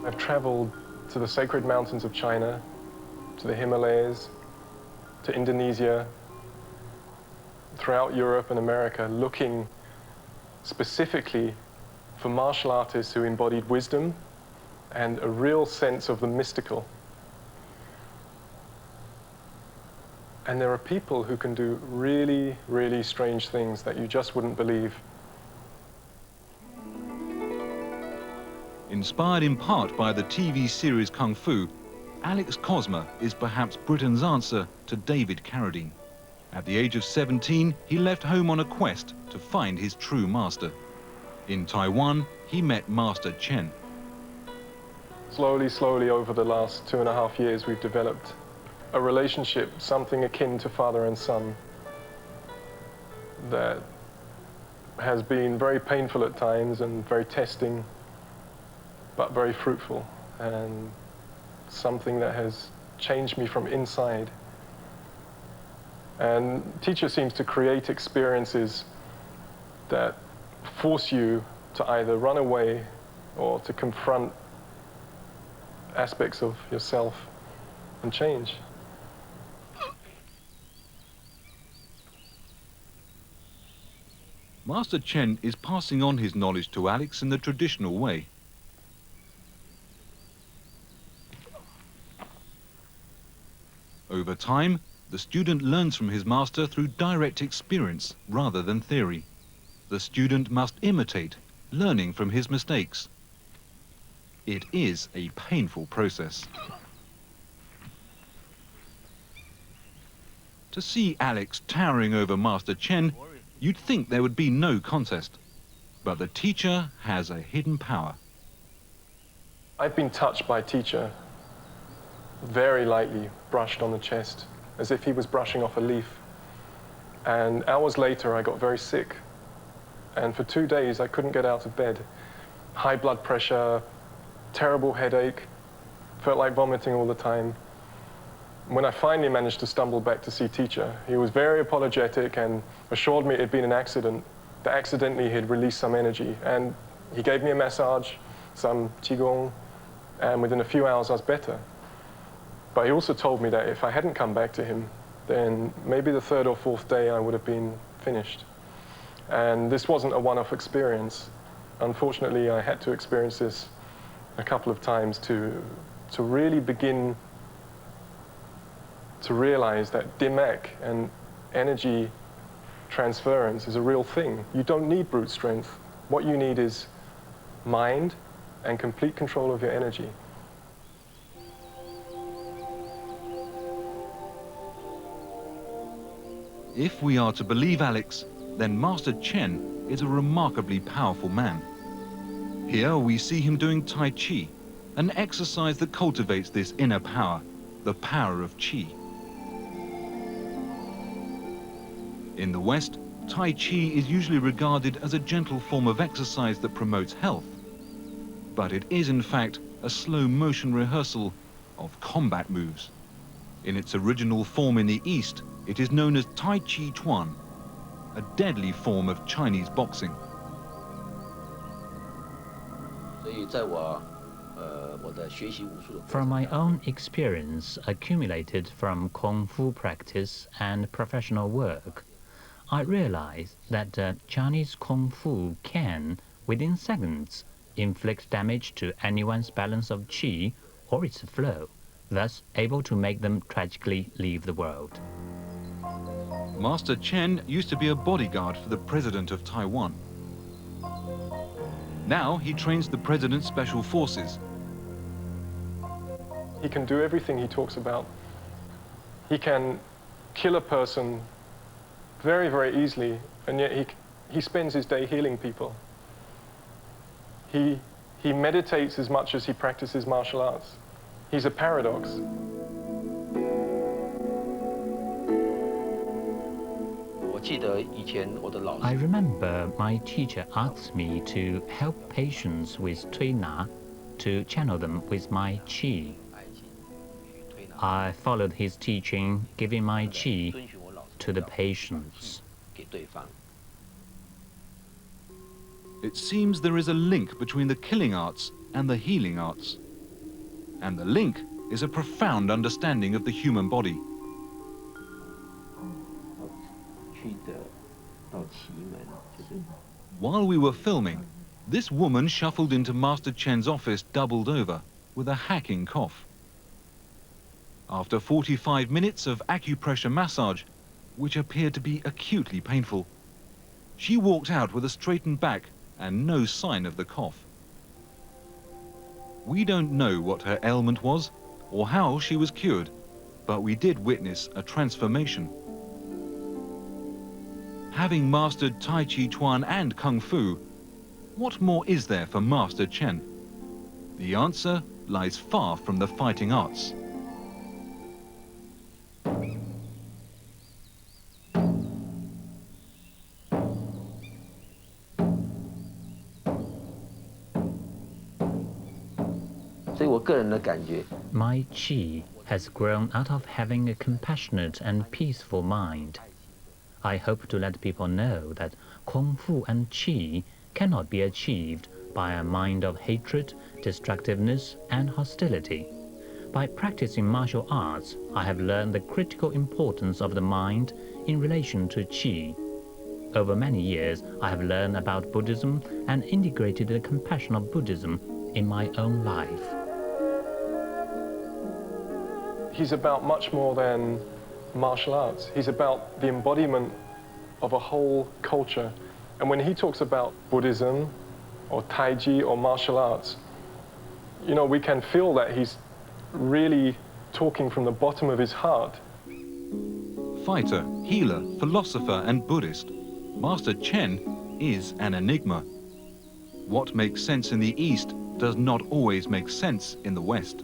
I've traveled to the sacred mountains of China, to the Himalayas, to Indonesia, throughout Europe and America, looking specifically for martial artists who embodied wisdom and a real sense of the mystical. And there are people who can do really, really strange things that you just wouldn't believe. Inspired in part by the TV series Kung Fu, Alex Cosma is perhaps Britain's answer to David Carradine. At the age of 17, he left home on a quest to find his true master. In Taiwan, he met Master Chen. Slowly, slowly over the last 2.5 years, we've developed a relationship, something akin to father and son, that has been very painful at times and very testing, but very fruitful, and something that has changed me from inside. And teacher seems to create experiences that force you to either run away or to confront aspects of yourself and change. Master Chen is passing on his knowledge to Alex in the traditional way. Over time, the student learns from his master through direct experience rather than theory. The student must imitate, learning from his mistakes. It is a painful process. To see Alex towering over Master Chen, you'd think there would be no contest. But the teacher has a hidden power. I've been touched by teacher, very lightly brushed on the chest, as if he was brushing off a leaf. And hours later, I got very sick. And for 2 days, I couldn't get out of bed. High blood pressure, terrible headache, felt like vomiting all the time. When I finally managed to stumble back to see teacher, he was very apologetic and assured me it had been an accident, that accidentally he'd released some energy. And he gave me a massage, some qigong, and within a few hours I was better. But he also told me that if I hadn't come back to him, then maybe the 3rd or 4th day I would have been finished. And this wasn't a one-off experience. Unfortunately, I had to experience this a couple of times to really begin to realize that Dimek and energy transference is a real thing. You don't need brute strength. What you need is mind and complete control of your energy. If we are to believe Alex, then Master Chen is a remarkably powerful man. Here we see him doing Tai Chi, an exercise that cultivates this inner power, the power of Qi. In the West, Tai Chi is usually regarded as a gentle form of exercise that promotes health. But it is, in fact, a slow-motion rehearsal of combat moves. In its original form in the East, it is known as Tai Chi Chuan, a deadly form of Chinese boxing. From my own experience accumulated from Kung Fu practice and professional work, I realized that Chinese Kung Fu can, within seconds, inflict damage to anyone's balance of qi or its flow, thus able to make them tragically leave the world. Master Chen used to be a bodyguard for the President of Taiwan. Now he trains the President's Special Forces. He can do everything he talks about. He can kill a person very, very easily, and yet he spends his day healing people. He meditates as much as he practices martial arts. He's a paradox. I remember my teacher asked me to help patients with Tui Na, to channel them with my qi. I followed his teaching, giving my qi to the patients. It seems there is a link between the killing arts and the healing arts. And the link is a profound understanding of the human body. While we were filming, this woman shuffled into Master Chen's office doubled over with a hacking cough. After 45 minutes of acupressure massage, which appeared to be acutely painful, she walked out with a straightened back and no sign of the cough. We don't know what her ailment was or how she was cured, but we did witness a transformation. Having mastered Tai Chi Chuan and Kung Fu, what more is there for Master Chen? The answer lies far from the fighting arts. My qi has grown out of having a compassionate and peaceful mind. I hope to let people know that Kung Fu and qi cannot be achieved by a mind of hatred, destructiveness, and hostility. By practicing martial arts, I have learned the critical importance of the mind in relation to qi. Over many years, I have learned about Buddhism and integrated the compassion of Buddhism in my own life. He's about much more than martial arts. He's about the embodiment of a whole culture. And when he talks about Buddhism or Tai Chi or martial arts, you know, we can feel that he's really talking from the bottom of his heart. Fighter, healer, philosopher, and Buddhist, Master Chen is an enigma. What makes sense in the East does not always make sense in the West.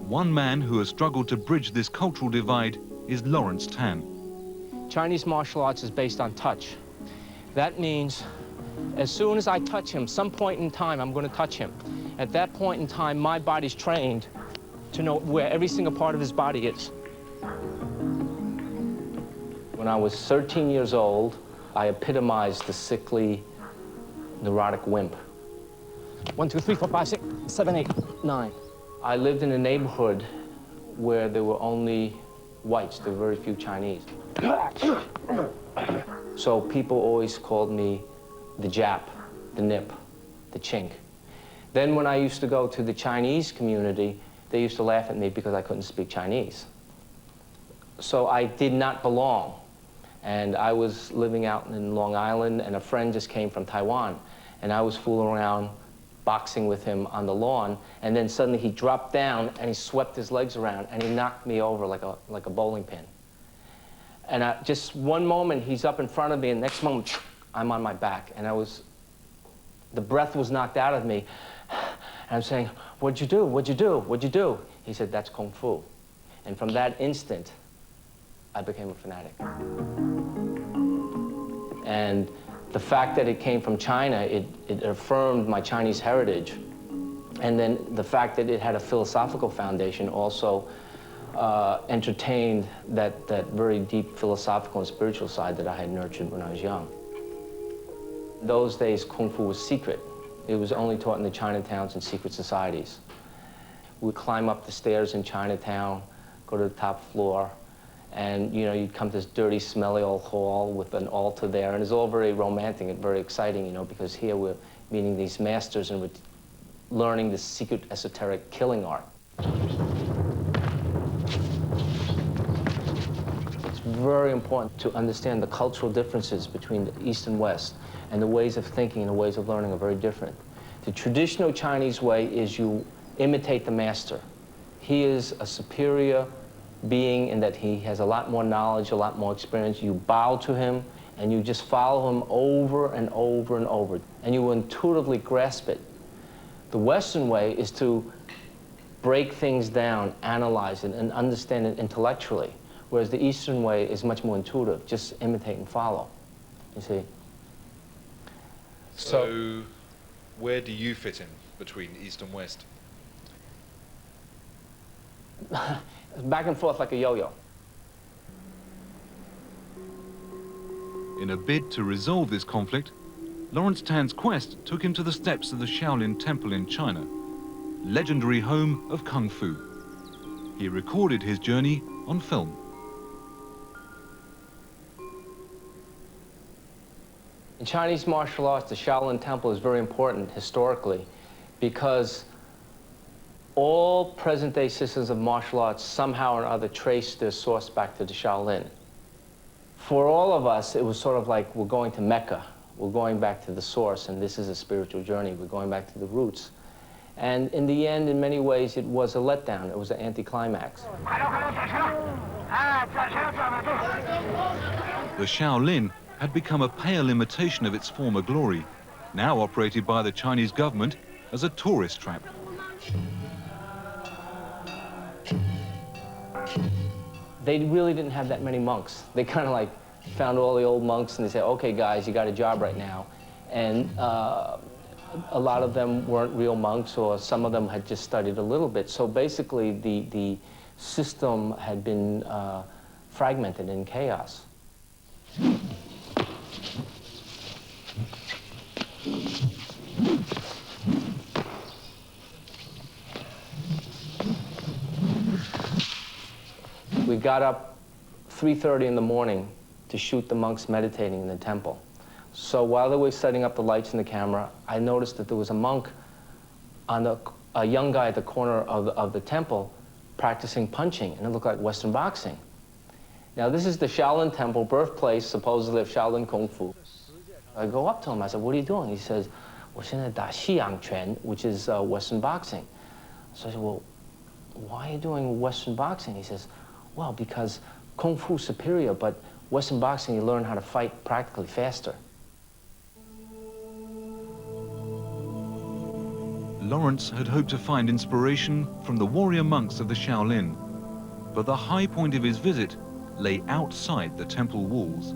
One man who has struggled to bridge this cultural divide is Lawrence Tan. Chinese martial arts is based on touch. That means as soon as I touch him, some point in time, I'm going to touch him. At that point in time, my body's trained to know where every single part of his body is. When I was 13 years old, I epitomized the sickly, neurotic wimp. 1, 2, 3, 4, 5, 6, 7, 8, 9. I lived in a neighborhood where there were only whites. There were very few Chinese. So people always called me the Jap, the Nip, the Chink. Then when I used to go to the Chinese community, they used to laugh at me because I couldn't speak Chinese. So I did not belong. And I was living out in Long Island, and a friend just came from Taiwan. And I was fooling around, boxing with him on the lawn, and then suddenly he dropped down and he swept his legs around and he knocked me over like a bowling pin. And just one moment he's up in front of me, and the next moment I'm on my back, and the breath was knocked out of me. And I'm saying, "What'd you do? What'd you do? What'd you do?" He said, "That's Kung Fu." And from that instant, I became a fanatic. And the fact that it came from China, it affirmed my Chinese heritage. And then the fact that it had a philosophical foundation also entertained that very deep philosophical and spiritual side that I had nurtured when I was young. Those days, Kung Fu was secret. It was only taught in the Chinatowns and secret societies. We'd climb up the stairs in Chinatown, go to the top floor, and you know, you'd come to this dirty, smelly old hall with an altar there, and it's all very romantic and very exciting, you know, because here we're meeting these masters and we're learning this secret, esoteric killing art. It's very important to understand the cultural differences between the East and West, and the ways of thinking and the ways of learning are very different. The traditional Chinese way is you imitate the master. He is a superior being in that he has a lot more knowledge, a lot more experience. You bow to him and you just follow him over and over and over, and you intuitively grasp it. The Western way is to break things down, analyze it, and understand it intellectually, whereas the Eastern way is much more intuitive, just imitate and follow, you see. So where do you fit in between East and West? Back and forth like a yo-yo. In a bid to resolve this conflict, Lawrence Tan's quest took him to the steps of the Shaolin Temple in China. legendary home of Kung Fu. He recorded his journey on film. In Chinese martial arts, the Shaolin Temple is very important historically because all present-day systems of martial arts somehow or other trace their source back to the Shaolin. For all of us, it was sort of like we're going to Mecca. We're going back to the source, and this is a spiritual journey. We're going back to the roots. And in the end, in many ways, it was a letdown. It was an anticlimax. The Shaolin had become a pale imitation of its former glory, now operated by the Chinese government as a tourist trap. They really didn't have that many monks. They kind of like found all the old monks and they said, okay guys, you got a job right now. And a lot of them weren't real monks, or some of them had just studied a little bit. So basically the system had been fragmented in chaos. We got up 3:30 in the morning to shoot the monks meditating in the temple. So while they were setting up the lights and the camera, I noticed that there was a monk a young guy at the corner of the temple practicing punching, and it looked like Western boxing. Now this is the Shaolin Temple, birthplace supposedly of Shaolin Kung Fu. I go up to him, I said, what are you doing? He says, 我现在打西洋拳, which is Western boxing. So I said, well, why are you doing Western boxing? He says, well, because Kung Fu is superior, but Western boxing, you learn how to fight practically faster. Lawrence had hoped to find inspiration from the warrior monks of the Shaolin, but the high point of his visit lay outside the temple walls.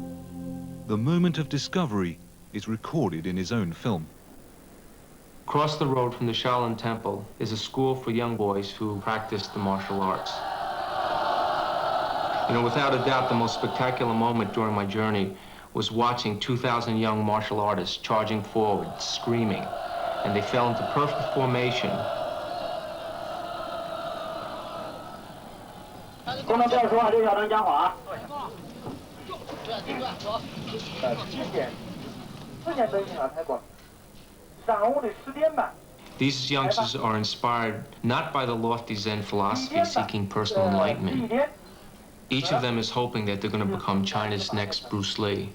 The moment of discovery is recorded in his own film. Across the road from the Shaolin Temple is a school for young boys who practice the martial arts. You know, without a doubt, the most spectacular moment during my journey was watching 2,000 young martial artists charging forward, screaming, and they fell into perfect formation. These youngsters are inspired not by the lofty Zen philosophy seeking personal enlightenment. Each of them is hoping that they're going to become China's next Bruce Lee.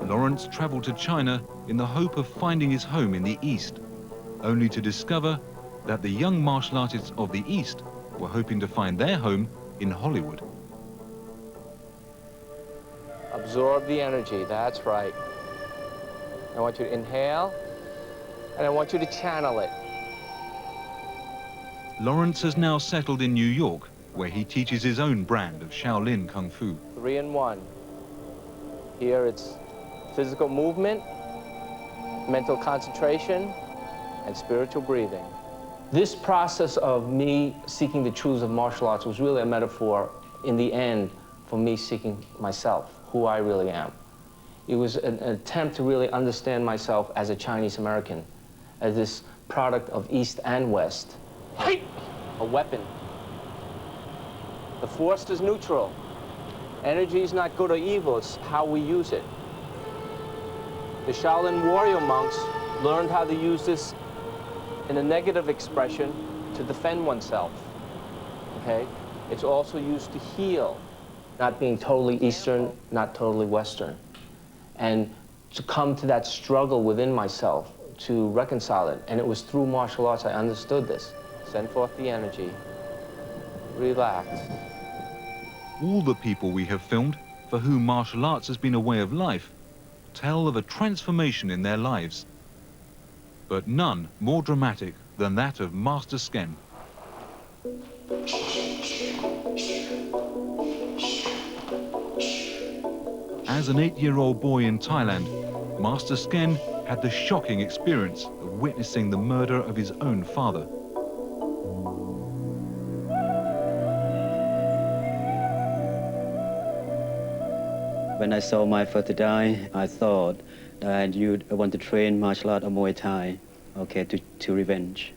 Lawrence traveled to China in the hope of finding his home in the East, only to discover that the young martial artists of the East were hoping to find their home in Hollywood. Absorb the energy, that's right. I want you to inhale, and I want you to channel it. Lawrence has now settled in New York, where he teaches his own brand of Shaolin Kung Fu. 3 in 1. Here it's physical movement, mental concentration, and spiritual breathing. This process of me seeking the truths of martial arts was really a metaphor, in the end, for me seeking myself, who I really am. It was an attempt to really understand myself as a Chinese American, as this product of East and West. A weapon. The force is neutral. Energy is not good or evil, it's how we use it. The Shaolin warrior monks learned how to use this in a negative expression to defend oneself, okay? It's also used to heal, not being totally Eastern, not totally Western. And to come to that struggle within myself, to reconcile it. And it was through martial arts I understood this. Send forth the energy, relax. All the people we have filmed, for whom martial arts has been a way of life, tell of a transformation in their lives. But none more dramatic than that of Master Sken. As an 8-year-old boy in Thailand, Master Sken had the shocking experience of witnessing the murder of his own father. When I saw my father die, I thought that I want to train martial art or Muay Thai, okay, to revenge.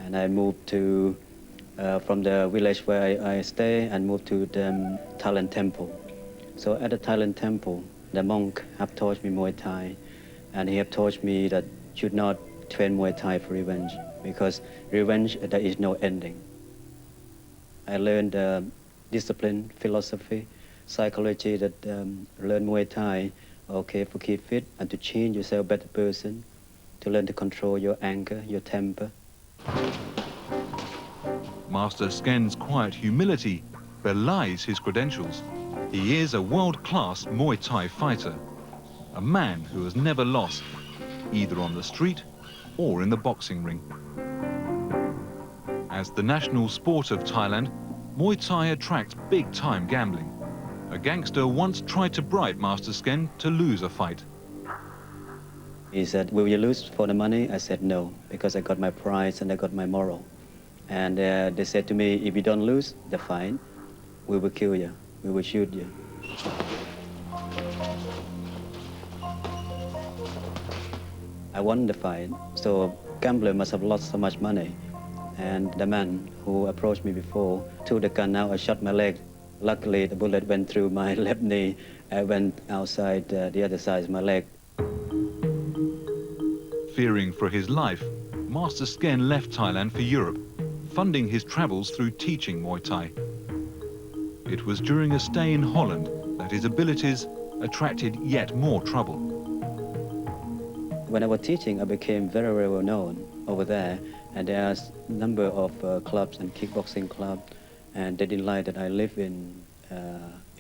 And I moved to, from the village where I stay, and moved to the Thailand temple. So at the Thailand temple, the monk have taught me Muay Thai, and he have taught me that should not train Muay Thai for revenge, because revenge, there is no ending. I learned discipline, philosophy, psychology, that learn Muay Thai, okay, for keep fit and to change yourself a better person, to learn to control your anger, your temper. Master Sken's quiet humility belies his credentials. He is a world-class Muay Thai fighter, a man who has never lost, either on the street or in the boxing ring. As the national sport of Thailand, Muay Thai attracts big-time gambling. A gangster once tried to bribe Master Sken to lose a fight. He said, "Will you lose for the money?" I said, "No, because I got my prize and I got my moral." And they said to me, "If you don't lose the fight, we will kill you. We will shoot you." I won the fight, so gambler must have lost so much money. And the man who approached me before took the gun out. I shot my leg. Luckily, the bullet went through my left knee. I went outside the other side of my leg. Fearing for his life, Master Sken left Thailand for Europe, funding his travels through teaching Muay Thai. It was during a stay in Holland that his abilities attracted yet more trouble. When I was teaching, I became very, very well known over there, and there are a number of clubs and kickboxing clubs, and they didn't like that I live in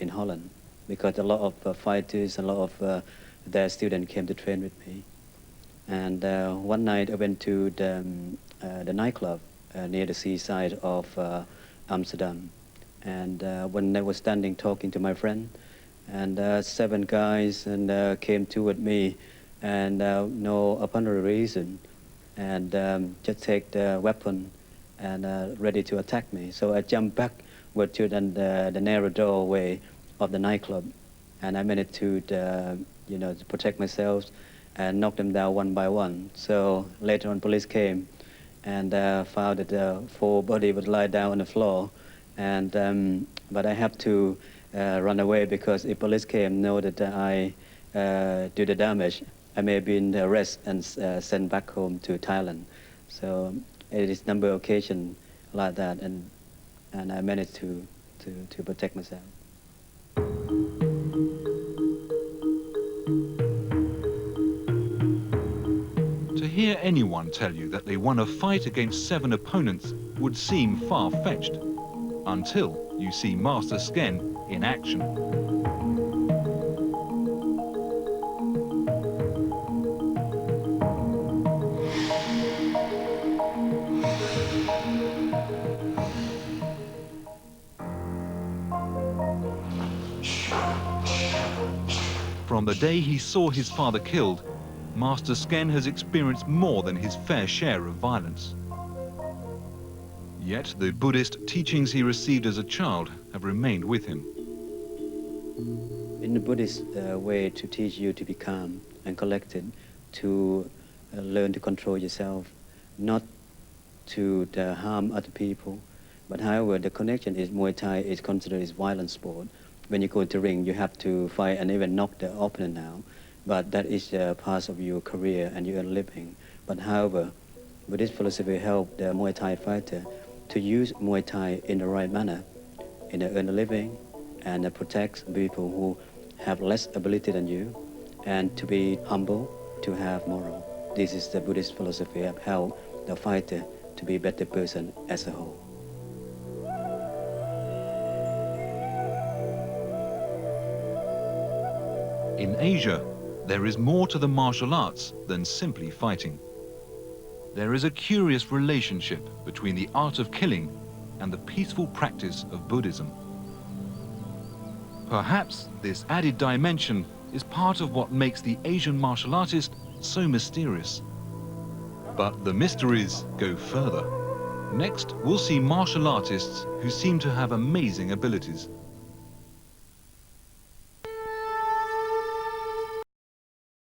Holland, because a lot of fighters, a lot of their students came to train with me. And one night I went to the nightclub near the seaside of Amsterdam. And when I was standing talking to my friend, and 7 guys came toward me, and no apparent reason, and just take the weapon and ready to attack me. So I jumped backward to the narrow doorway of the nightclub, and I managed to to protect myself and knock them down one by one. So later on, police came and found that 4 bodies would lie down on the floor. And but I have to run away, because if police came, know that I do the damage, I may have been arrested and sent back home to Thailand. So it is number of occasions like that, and I managed to protect myself. To hear anyone tell you that they won a fight against 7 opponents would seem far-fetched, until you see Master Sken in action. From the day he saw his father killed, Master Sken has experienced more than his fair share of violence. Yet the Buddhist teachings he received as a child have remained with him. In the Buddhist way to teach you to be calm and collected, to learn to control yourself, not to harm other people. But however, the connection is Muay Thai is considered as violent sport. When you go to ring, you have to fight and even knock the opponent down. But that is part of your career and your living. But however, Buddhist philosophy helped the Muay Thai fighter to use Muay Thai in the right manner, in earn a living, and protect people who have less ability than you, and to be humble, to have moral. This is the Buddhist philosophy of how the fighter to be a better person as a whole. In Asia, there is more to the martial arts than simply fighting. There is a curious relationship between the art of killing and the peaceful practice of Buddhism. Perhaps this added dimension is part of what makes the Asian martial artist so mysterious. But the mysteries go further. Next, we'll see martial artists who seem to have amazing abilities.